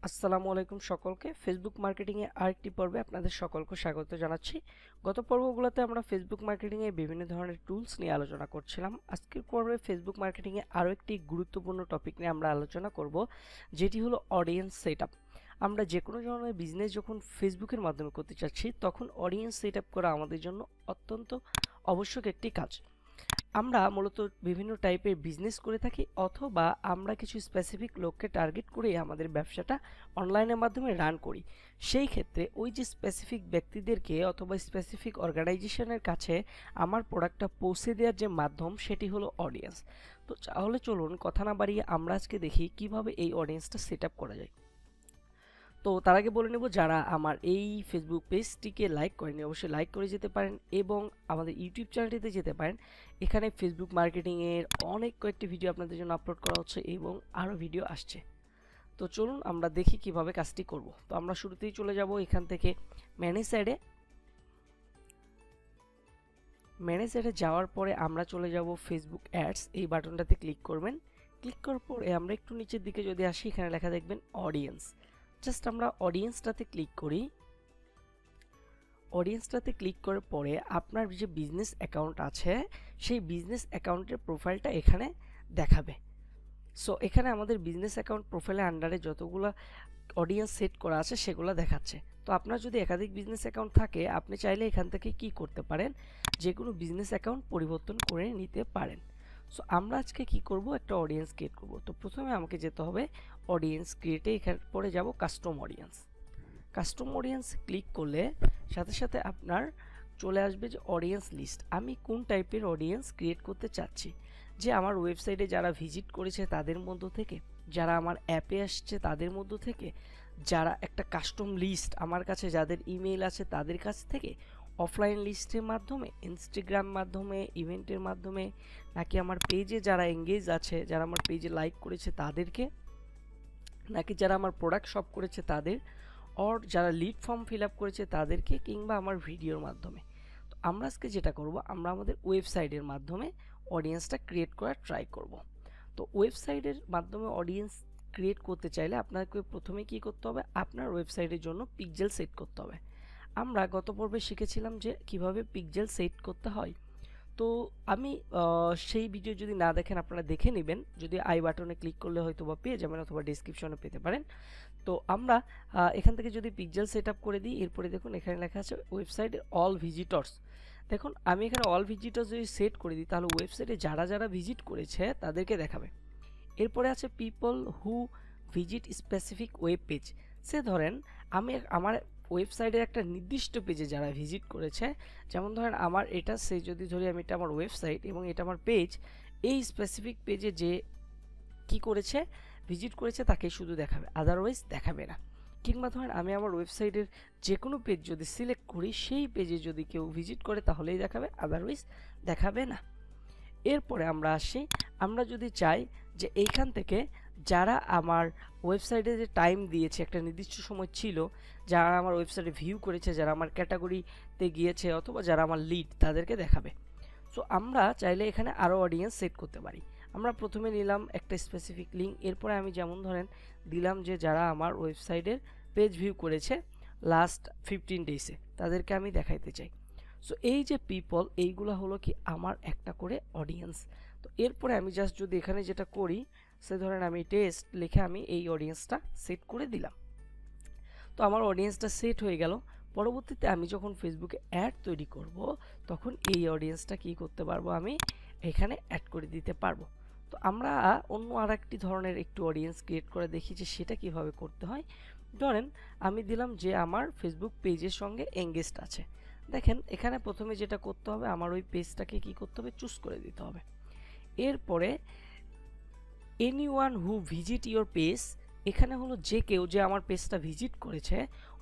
আসসালামু আলাইকুম সকলকে। ফেসবুক মার্কেটিং এর আরেকটি পর্বে আপনাদের সকলকে স্বাগত জানাচ্ছি। গত পর্বগুলোতে আমরা ফেসবুক মার্কেটিং এর বিভিন্ন ধরনের টুলস নিয়ে আলোচনা করছিলাম। আজকের পর্বে ফেসবুক মার্কেটিং এর আরো একটি গুরুত্বপূর্ণ টপিক নিয়ে আমরা আলোচনা করব, যেটি হলো অডিয়েন্স সেটআপ। আমরা যে কোনো ধরনের বিজনেস যখন ফেসবুকের মাধ্যমে করতে চাচ্ছি, তখন অডিয়েন্স সেটআপ করা আমাদের জন্য অত্যন্ত আবশ্যক একটি কাজ। আমরা মূলত বিভিন্ন টাইপের বিজনেস করে থাকি, অথবা আমরা কিছু স্পেসিফিক লোককে টার্গেট করে আমাদের ব্যবসাটা অনলাইনের মাধ্যমে রান করি। সেই ক্ষেত্রে ওই যে স্পেসিফিক ব্যক্তিদেরকে অথবা স্পেসিফিক অর্গানাইজেশনের কাছে আমার প্রোডাক্টটা পৌঁছে দেওয়ার যে মাধ্যম, সেটি হলো অডিয়েন্স। তো তাহলে চলুন কথা না বাড়িয়ে আমরা আজকে দেখি কিভাবে এই অডিয়েন্সটা সেট আপ করা যায়। তো তার আগে বলে নেব, যারা আমার এই ফেসবুক পেজটিকে লাইক করেনি অবশ্যই লাইক করে যেতে পারেন, এবং আমাদের ইউটিউব চ্যানেলটিতে যেতে পারেন। এখানে ফেসবুক মার্কেটিংয়ের অনেক কয়েকটি ভিডিও আপনাদের জন্য আপলোড করা হচ্ছে এবং আরও ভিডিও আসছে। তো চলুন আমরা দেখি কিভাবে কাজটি করব। তো আমরা শুরুতেই চলে যাব এখান থেকে ম্যানেজ অ্যাডে। ম্যানেজ অ্যাডে যাওয়ার পরে আমরা চলে যাব ফেসবুক অ্যাডস, এই বাটনটাতে ক্লিক করবেন। ক্লিক করার পরে আমরা একটু নিচের দিকে যদি আসি, এখানে লেখা দেখবেন অডিয়েন্স। জাস্ট আমরা অডিয়েন্সটাতে ক্লিক করি। অডিয়েন্সটাতে ক্লিক করার পরে আপনার যে বিজনেস অ্যাকাউন্ট আছে, সেই বিজনেস অ্যাকাউন্টের প্রোফাইলটা এখানে দেখাবে। সো এখানে আমাদের বিজনেস অ্যাকাউন্ট প্রোফাইলের আন্ডারে যতগুলো অডিয়েন্স সেট করা আছে সেগুলো দেখাচ্ছে। তো আপনার যদি একাধিক বিজনেস অ্যাকাউন্ট থাকে, আপনি চাইলে এখান থেকে কি করতে পারেন, যে কোনো বিজনেস অ্যাকাউন্ট পরিবর্তন করে নিতে পারেন। সো আমরা আজকে কি করব, একটা অডিয়েন্স ক্রিয়েট করব। তো প্রথমে আমাকে যেতে হবে অডিয়েন্স ক্রিয়েটে, এখানে পরে যাব custom audience. Custom audience click করলে সাথে সাথে আপনার চলে আসবে যে অডিয়েন্স লিস্ট। আমি কোন টাইপের অডিয়েন্স ক্রিয়েট করতে চাচ্ছি, যে আমার ওয়েবসাইটে যারা ভিজিট করেছে তাদের মধ্য থেকে, যারা আমার অ্যাপে আসছে তাদের মধ্য থেকে, যারা একটা কাস্টম লিস্ট আমার কাছে যাদের ইমেইল আছে তাদের কাছ থেকে, অফলাইন লিস্টের মাধ্যমে, ইনস্টাগ্রাম মাধ্যমে, ইভেন্টের মাধ্যমে, নাকি আমার পেজে যারা এঙ্গেজ আছে, যারা আমার পেজে লাইক করেছে তাদেরকে, নাকি যারা আমার প্রোডাক্ট শপ করেছে তাদের, অর যারা লিড ফর্ম ফিল আপ করেছে তাদেরকে, কিংবা আমার ভিডিওর মাধ্যমে। তো আমরা আজকে যেটা করব, আমরা আমাদের ওয়েবসাইটের মাধ্যমে অডিয়েন্সটা ক্রিয়েট করার ট্রাই করব। তো ওয়েবসাইটের মাধ্যমে অডিয়েন্স ক্রিয়েট করতে চাইলে আপনাকে প্রথমে কি করতে হবে, আপনার ওয়েবসাইটের জন্য পিক্সেল সেট করতে হবে। আমরা গত পর্বে শিখেছিলাম যে কিভাবে পিক্সেল সেট করতে হয়। তো আমি সেই ভিডিও যদি না দেখেন আপনারা দেখে নেবেন, যদি আই বাটনে ক্লিক করলে হয়তো বা পেয়ে যাবেন, অথবা ডেসক্রিপশনে পেতে পারেন। তো আমরা এখান থেকে যদি পিক্সেল সেট আপ করে দিই, এরপরে দেখুন এখানে লেখা আছে ওয়েবসাইটের অল ভিজিটর্স। দেখুন আমি এখানে অল ভিজিটর্স যদি সেট করে দিই, তাহলে ওয়েবসাইটে যারা যারা ভিজিট করেছে তাদেরকে দেখাবে। এরপরে আছে people who visit specific web page. সে ধরেন আমি আমার ওয়েবসাইটের একটা নির্দিষ্ট পেজে যারা ভিজিট করেছে, যেমন ধরেন আমার এটা, সে যদি ধরি আমি এটা আমার ওয়েবসাইট এবং এটা আমার পেজ, এই স্পেসিফিক পেজে যে কি করেছে, ভিজিট করেছে, তাকেই শুধু দেখাবে, আদারওয়াইজ দেখাবে না। কিংবা ধরেন আমি আমার ওয়েবসাইটের যে কোনো পেজ যদি সিলেক্ট করি, সেই পেজে যদি কেউ ভিজিট করে তাহলেই দেখাবে, আদারওয়াইজ দেখাবে না। এরপরে আমরা আসি, আমরা যদি চাই যে এইখান থেকে যারা আমার ওয়েবসাইটে যে টাইম দিয়েছে, একটা নির্দিষ্ট সময় ছিল, যারা আমার ওয়েবসাইটে ভিউ করেছে, যারা আমার ক্যাটাগরিতে গিয়েছে, অথবা যারা আমার লিড, তাদেরকে দেখাবে। সো আমরা চাইলে এখানে আরও অডিয়েন্স সেট করতে পারি। আমরা প্রথমে নিলাম একটা স্পেসিফিক লিঙ্ক, এরপরে আমি যেমন ধরেন দিলাম যে যারা আমার ওয়েবসাইটের পেজ ভিউ করেছে লাস্ট 15 ডেজে, তাদেরকে আমি দেখাইতে চাই। সো এই যে পিপল, এইগুলো হলো কি আমার একটা করে অডিয়েন্স। তো এরপরে আমি জাস্ট যদি এখানে যেটা করি, সে ধরেন আমি টেস্ট লিখে আমি এই অডিয়েন্সটা সেট করে দিলাম। তো আমার অডিয়েন্সটা সেট হয়ে গেল। পরবর্তীতে আমি যখন ফেসবুকে অ্যাড তৈরি করব, তখন এই অডিয়েন্সটা কি করতে পারবো, আমি এখানে অ্যাড করে দিতে পারবো। তো আমরা অন্য আরেকটি ধরনের একটু অডিয়েন্স ক্রিয়েট করে দেখি যে সেটা কিভাবে করতে হয়। ধরেন আমি দিলাম যে আমার ফেসবুক পেজের সঙ্গে এঙ্গেজড আছে। দেখেন এখানে প্রথমে যেটা করতে হবে, আমার ওই পেজটাকে কি করতে হবে, চুজ করে দিতে হবে। এরপরে anyone who visit your page, এখানে হলো যে কেউ যে আমার পেজটা ভিজিট করেছে,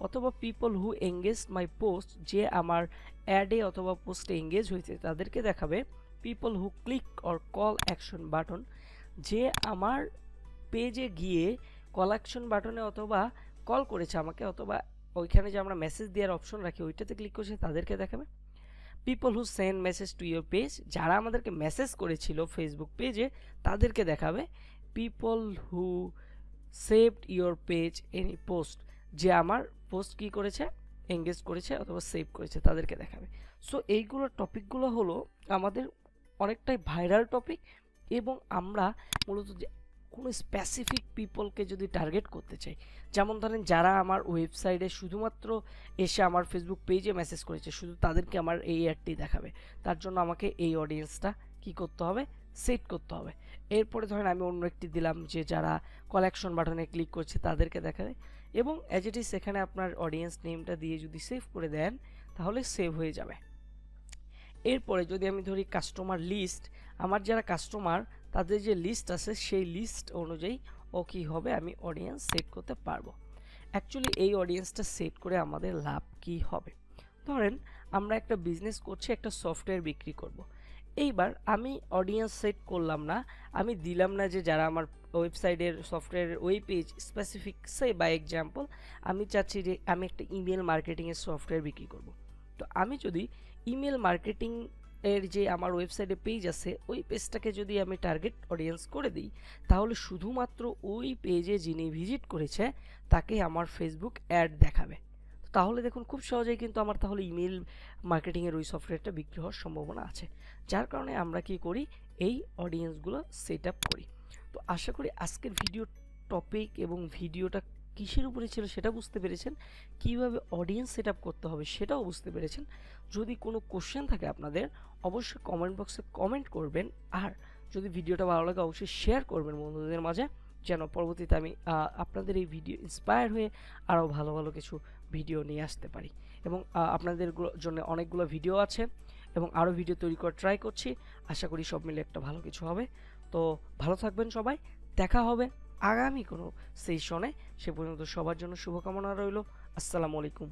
অথবা people who engage my post, যে আমার অ্যাডে অথবা পোস্টে এঙ্গেজ হয়েছে তাদেরকে দেখাবে। People who click or call action button, যে আমার পেজে গিয়ে কল অ্যাকশন বাটনে অথবা কল করেছে আমাকে, অথবা ওইখানে যে আমরা মেসেজ দেওয়ার অপশন রাখি ওইটাতে ক্লিক করেছে তাদেরকে দেখাবে। People who send message to your page, যারা আমাদেরকে মেসেজ করেছিল ফেসবুক পেজে তাদেরকে দেখাবে। People who saved your page any post, যে আমার পোস্ট কি করেছে, এঙ্গেজ করেছে অথবা সেভ করেছে তাদেরকে দেখাবে। সো এইগুলো টপিকগুলো হলো আমাদের অনেকটাই ভাইরাল টপিক, এবং আমরা মূলত যে কোনো স্পেসিফিক পিপলকে যদি টার্গেট করতে চাই, যেমন ধরেন যারা আমার ওয়েবসাইটে শুধুমাত্র এসে আমার ফেসবুক পেজে মেসেজ করেছে, শুধু তাদেরকে আমার এই অ্যাডটি দেখাবে, তার জন্য আমাকে এই অডিয়েন্সটা কি করতে হবে, সেট করতে হবে। এরপরে ধরেন আমি অন্য একটি দিলাম যে যারা কালেকশন বাটনে ক্লিক করছে তাদেরকে দেখাবে, এবং অ্যাজ ইট ইজ এখানে আপনার অডিয়েন্স নেমটা দিয়ে যদি সেভ করে দেন তাহলে সেভ হয়ে যাবে। এরপরে যদি আমি ধরি কাস্টমার লিস্ট, আমার যারা কাস্টমার তাদের যে লিস্ট আছে সেই লিস্ট অনুযায়ী ও কী হবে, আমি অডিয়েন্স সেট করতে পারবো। অ্যাকচুয়ালি এই অডিয়েন্সটা সেট করে আমাদের লাভ কি হবে, ধরেন আমরা একটা বিজনেস করছি, একটা সফটওয়্যার বিক্রি করব। এইবার আমি অডিয়েন্স সেট করলাম না, আমি দিলাম না যে যারা আমার ওয়েবসাইটের সফটওয়্যারের ওই পেজ স্পেসিফিক, সে বাই এক্সাম্পল আমি চাচ্ছি যে আমি একটা ইমেল মার্কেটিংয়ের সফটওয়্যার বিক্রি করব। তো আমি যদি ইমেল মার্কেটিং এর যে আমার ওয়েবসাইটে পেজ আছে ওই পেজটাকে যদি আমি টার্গেট অডিয়েন্স করে দিই, তাহলে শুধুমাত্র ওই পেজে যিনি ভিজিট করেছে তাকে আমার ফেসবুক অ্যাড দেখাবে। তাহলে দেখুন খুব সহজেই কিন্তু আমার তাহলে ইমেল মার্কেটিংয়ের ওই সফটওয়্যারটা বিক্রি হওয়ার সম্ভাবনা আছে, যার কারণে আমরা কি করি, এই অডিয়েন্সগুলো সেট আপ করি। তো আশা করি আজকের ভিডিও টপিক এবং ভিডিওটা কিসের উপরে ছিল সেটা বুঝতে পেরেছেন, কিভাবে অডিয়েন্স সেট আপ করতে হবে সেটাও বুঝতে পেরেছেন। যদি কোনো কোশ্চেন থাকে আপনাদের অবশ্যই কমেন্ট বক্সে কমেন্ট করবেন, আর যদি ভিডিওটা ভালো লাগে অবশ্যই শেয়ার করবেন বন্ধুদের মাঝে, যেন পরবর্তীতে আমি আপনাদের এই ভিডিও ইন্সপায়ার হয়ে আরও ভালো ভালো কিছু ভিডিও নিয়ে আসতে পারি। এবং আপনাদের জন্য অনেকগুলো ভিডিও আছে এবং আরও ভিডিও তৈরি করার ট্রাই করছি, আশা করি সব মিলে একটা ভালো কিছু হবে। তো ভালো থাকবেন সবাই, দেখা হবে আগামী কোনো সেশনে, সে পর্যন্ত সবার জন্য শুভকামনা রইল। আসসালামু আলাইকুম।